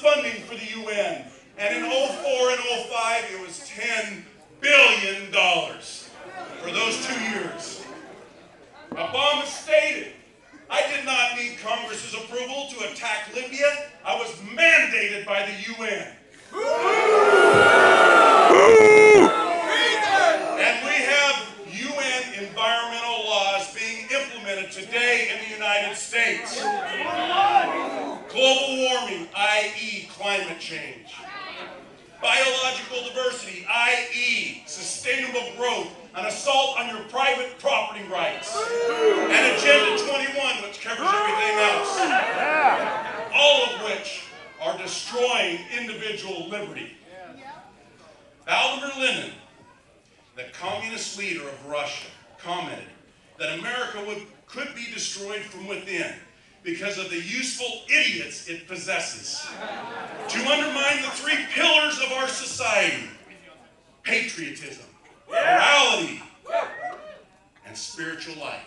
funding for the UN. And in 04 and 05, it was $10 billion for those 2 years. Obama stated, I did not need Congress's approval to attack Libya. I was mandated by the UN. And we have UN environmental laws being implemented today in the United States. Global warming, i.e. climate change. Biological diversity, i.e. sustainable growth, an assault on your private property rights. And Agenda 21, which covers everything else. All of which are destroying individual liberty. Vladimir Lenin, the communist leader of Russia, commented that America could be destroyed from within because of the useful idiots it possesses to undermine the 3 pillars of our society: patriotism, morality, and spiritual life.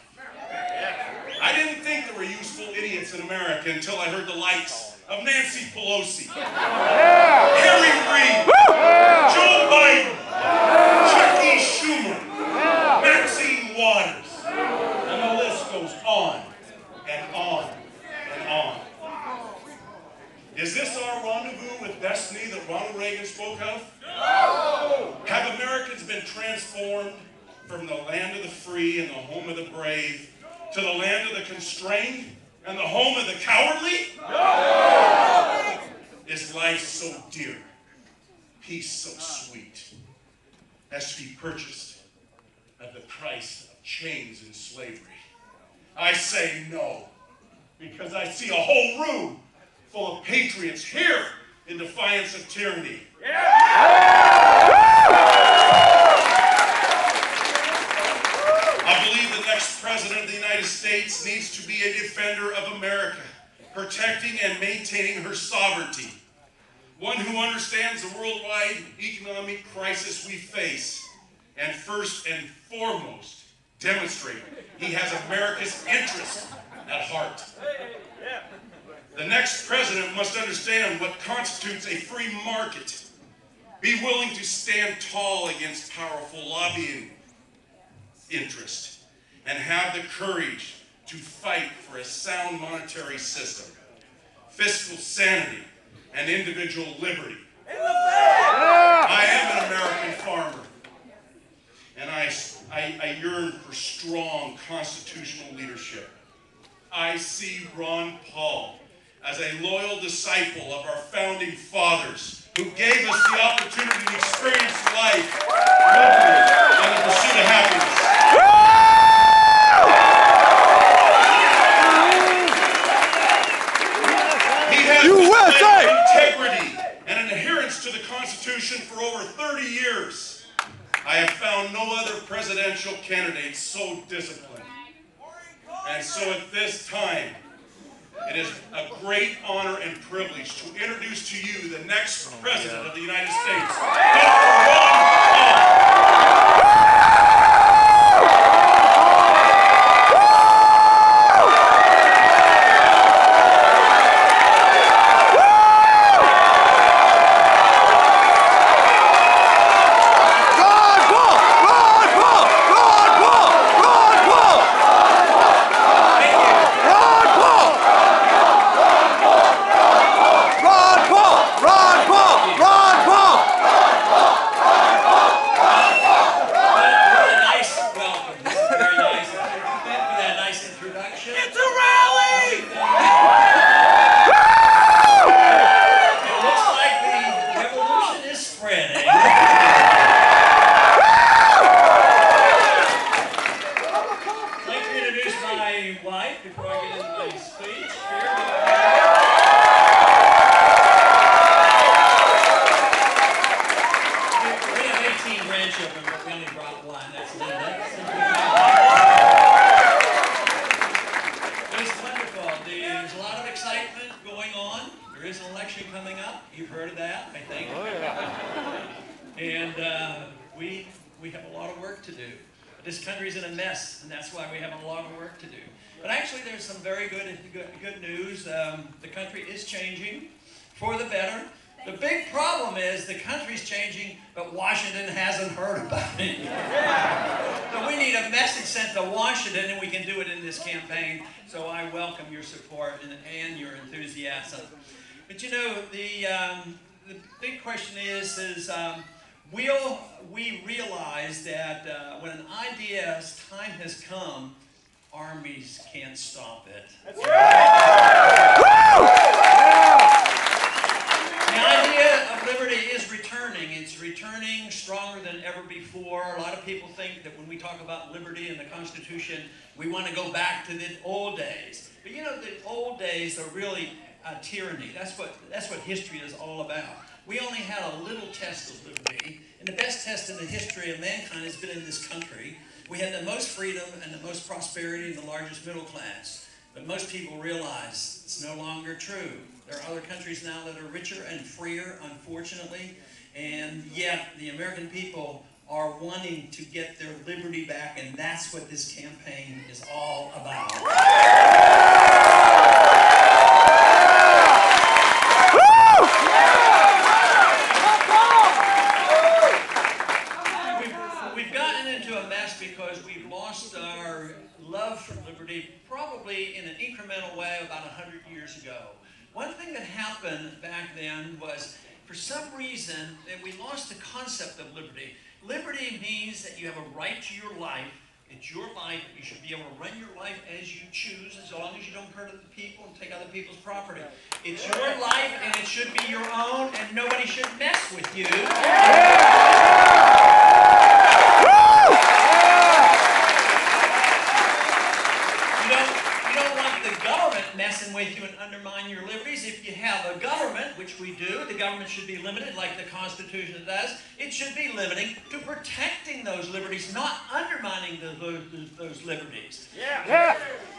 I didn't think there were useful idiots in America until I heard the likes of Nancy Pelosi, Harry Reid, Joe Biden, Chuck E. Schumer, Maxine Waters, and the list goes on and on and on. Is this our rendezvous with destiny that Ronald Reagan spoke of? No! Have Americans been transformed from the land of the free and the home of the brave to the land of the constrained and the home of the cowardly? No! Is life so dear, peace so sweet, as to be purchased at the price of chains and slavery? I say no, because I see a whole room full of patriots here in defiance of tyranny. I believe the next president of the United States needs to be a defender of America, protecting and maintaining her sovereignty. One who understands the worldwide economic crisis we face, and first and foremost, demonstrate he has America's interest at heart. The next president must understand what constitutes a free market, be willing to stand tall against powerful lobbying interest, and have the courage to fight for a sound monetary system, fiscal sanity, and individual liberty. I am an American farmer, and I yearn for strong constitutional leadership. I see Ron Paul as a loyal disciple of our founding fathers who gave us the opportunity to experience life, liberty, and the pursuit of happiness. He has displayed integrity and an adherence to the Constitution for over 30 years. I have found no other presidential candidate so disciplined. And so at this time, it is a great honor and privilege to introduce to you the next President of the United States, Dr. Ron Paul. We have a lot of work to do. This country's in a mess, and that's why we have a lot of work to do. But actually, there's some very good news. The country is changing for the better. The big problem is the country's changing, but Washington hasn't heard about it. So we need a message sent to Washington, and we can do it in this campaign. So I welcome your support and your enthusiasm. But you know, the big question is will we realize that when an idea's time has come, armies can't stop it. That's right. The idea of liberty is returning. It's returning stronger than ever before. A lot of people think that when we talk about liberty and the Constitution, we want to go back to the old days. But you know, the old days are really tyranny. That's what history is all about. We only had a little test of liberty, and the best test in the history of mankind has been in this country. We had the most freedom and the most prosperity and the largest middle class. But most people realize it's no longer true. There are other countries now that are richer and freer, unfortunately, and yet the American people are wanting to get their liberty back, and that's what this campaign is all about. We've gotten into a mess because we've lost our love for liberty probably in an incremental way about 100 years ago. One thing that happened back then was, for some reason, that we lost the concept of liberty. Liberty means that you have a right to your life. It's your life. You should be able to run your life as you choose, as long as you don't hurt other people and take other people's property. It's your life, and it should be your own, and nobody should mess with you. Messing with you and undermine your liberties. If you have a government, which we do, the government should be limited like the Constitution does. It should be limiting to protecting those liberties, not undermining those liberties. Yeah.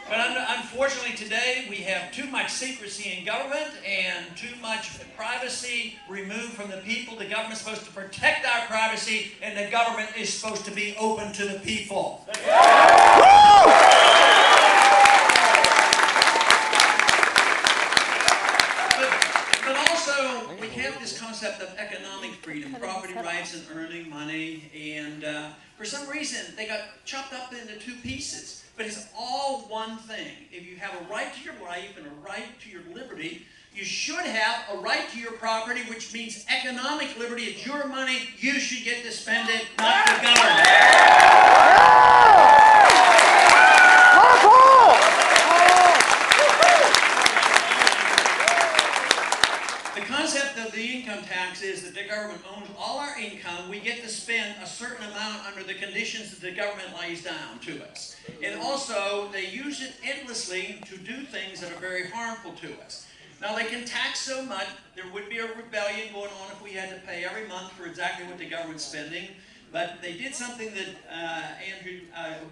But unfortunately today we have too much secrecy in government and too much privacy removed from the people. The government is supposed to protect our privacy, and the government is supposed to be open to the people. We have this concept of economic freedom, property rights and earning money, and for some reason they got chopped up into two pieces. But it's all one thing. If you have a right to your life and a right to your liberty, you should have a right to your property, which means economic liberty. It's your money. You should get to spend it, not the government. The concept of the income tax is that the government owns all our income. We get to spend a certain amount under the conditions that the government lays down to us. And also, they use it endlessly to do things that are very harmful to us. Now, they can tax so much, there would be a rebellion going on if we had to pay every month for exactly what the government's spending. But they did something that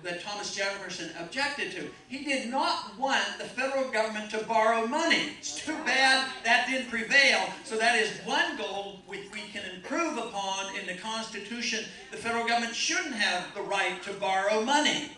that Thomas Jefferson objected to. He did not want the federal government to borrow money. It's too bad that didn't prevail. So that is one goal which we can improve upon in the Constitution. The federal government shouldn't have the right to borrow money.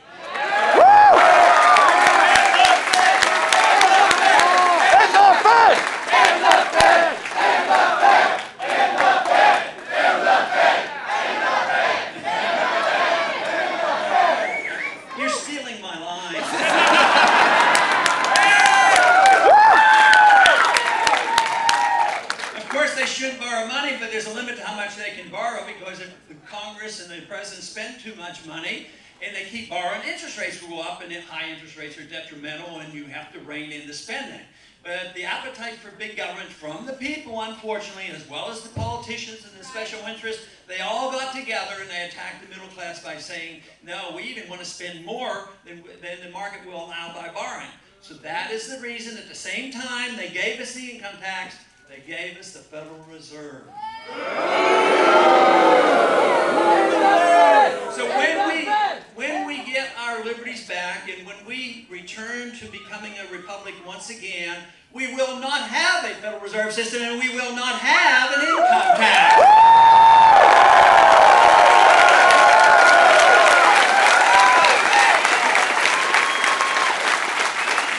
And the president spent too much money, and they keep borrowing. Interest rates will go up, and high interest rates are detrimental, and you have to rein in the spending. But the appetite for big government from the people, unfortunately, as well as the politicians and the special interests, they all got together and they attacked the middle class by saying, no, we even want to spend more than the market will allow by borrowing. So that is the reason at the same time they gave us the income tax, they gave us the Federal Reserve. So when we get our liberties back and when we return to becoming a republic once again, we will not have a Federal Reserve System and we will not have an income tax.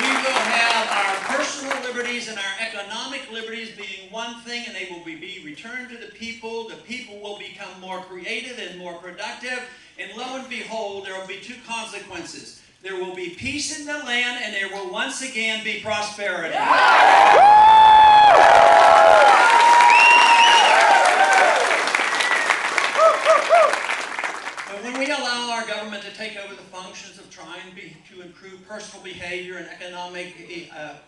We will have our personal liberties and our economic liberties being one everything, and they will be returned to the people. The people will become more creative and more productive. And lo and behold, there will be two consequences. There will be peace in the land, and there will once again be prosperity. But when we allow our government to take over the functions of trying to improve personal behavior and economic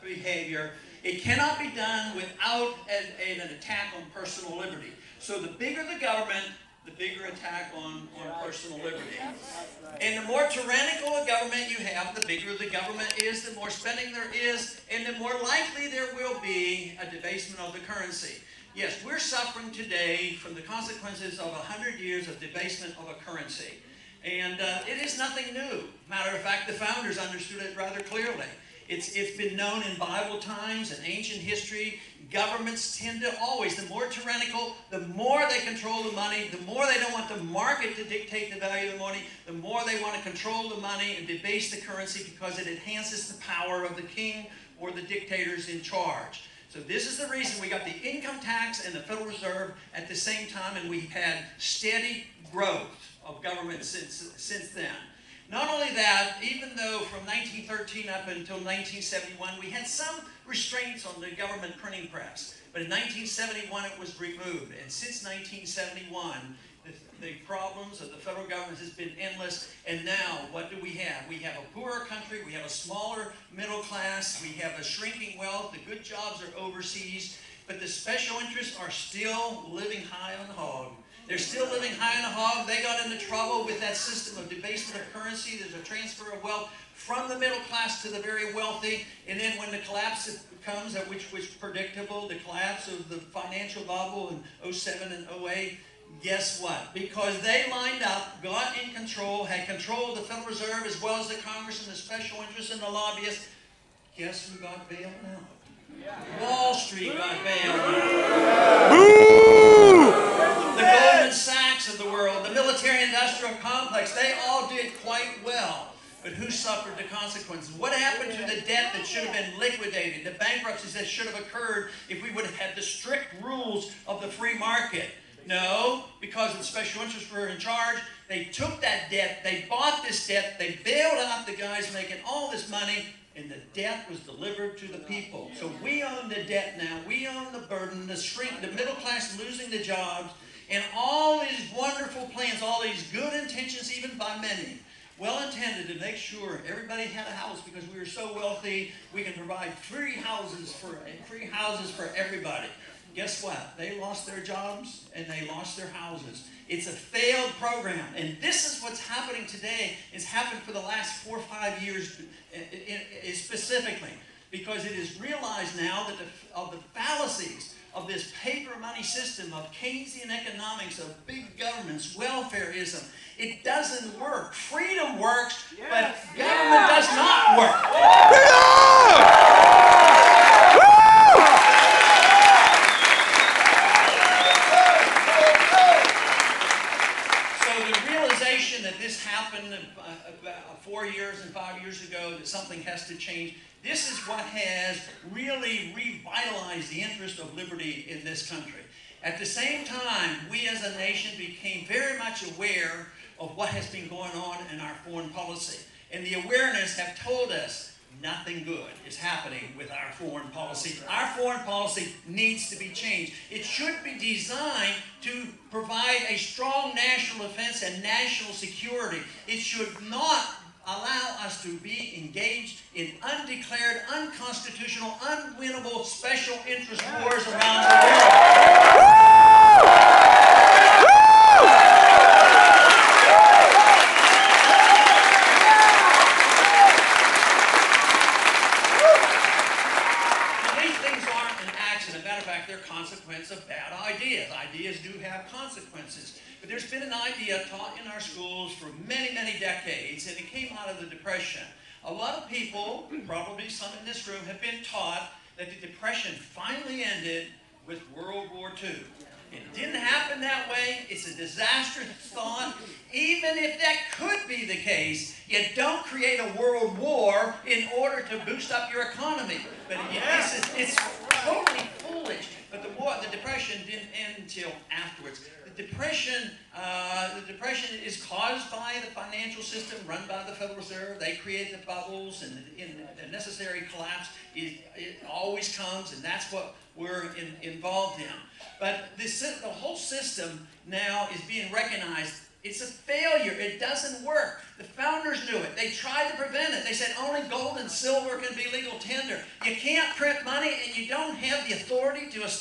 behavior, it cannot be done without an attack on personal liberty. So the bigger the government, the bigger attack on personal liberty. And the more tyrannical a government you have, the bigger the government is, the more spending there is, and the more likely there will be a debasement of the currency. Yes, we're suffering today from the consequences of 100 years of debasement of a currency. And it is nothing new. Matter of fact, the founders understood it rather clearly. It's been known in Bible times and ancient history. Governments tend to always, the more tyrannical, the more they control the money, the more they don't want the market to dictate the value of the money, the more they want to control the money and debase the currency because it enhances the power of the king or the dictators in charge. So this is the reason we got the income tax and the Federal Reserve at the same time, and we've had steady growth of government since then. Not only that, even though from 1913 up until 1971, we had some restraints on the government printing press. But in 1971, it was removed. And since 1971, the problems of the federal government has been endless. And now, what do we have? We have a poorer country. We have a smaller middle class. We have a shrinking wealth. The good jobs are overseas. But the special interests are still living high on the hog. They're still living high on the hog. They got into trouble with that system of debasement of currency. There's a transfer of wealth from the middle class to the very wealthy. And then when the collapse comes, which was predictable, the collapse of the financial bubble in 07 and 08, guess what? Because they lined up, got in control, had control of the Federal Reserve as well as the Congress and the special interests and the lobbyists, guess who got bailed out? Wall Street got bailed out. The Goldman Sachs of the world, the military-industrial complex, they all did quite well. But who suffered the consequences? What happened to the debt that should have been liquidated, the bankruptcies that should have occurred if we would have had the strict rules of the free market? No, because the special interests were in charge, they took that debt, they bought this debt, they bailed out the guys making all this money, and the debt was delivered to the people. So we own the debt now, we own the burden, the middle class losing the jobs, and all these wonderful plans, all these good intentions, even by many, well intended to make sure everybody had a house because we were so wealthy, we can provide free houses for everybody. Guess what? They lost their jobs and they lost their houses. It's a failed program. And this is what's happening today. It's happened for the last 4 or 5 years specifically. Because it is realized now that of the fallacies of this paper money system, of Keynesian economics, of big governments, welfareism. It doesn't work. Freedom works, but government does not work. That this happened about 4 years and 5 years ago, that something has to change. This is what has really revitalized the interest of liberty in this country. At the same time, we as a nation became very much aware of what has been going on in our foreign policy. And the awareness have told us nothing good is happening with our foreign policy. Our foreign policy needs to be changed. It should be designed to provide a strong national defense and national security. It should not allow us to be engaged in undeclared, unconstitutional, unwinnable special interest wars around the world. Consequence of bad ideas. Ideas do have consequences. But there's been an idea taught in our schools for many, many decades, and it came out of the Depression. A lot of people, probably some in this room, have been taught that the Depression finally ended with World War II. It didn't happen that way. It's a disastrous thought. Even if that could be the case, you don't create a world war in order to boost up your economy. But it's totally foolish. But the Depression didn't end until afterwards. The Depression is caused by the financial system run by the Federal Reserve. They create the bubbles, and the necessary collapse it always comes, and that's what we're involved in. But the whole system now is being recognized. It's a failure. It doesn't work. The founders knew it. They tried to prevent it. They said only gold and silver can be legal tender. You can't print money, and you don't have the authority to establish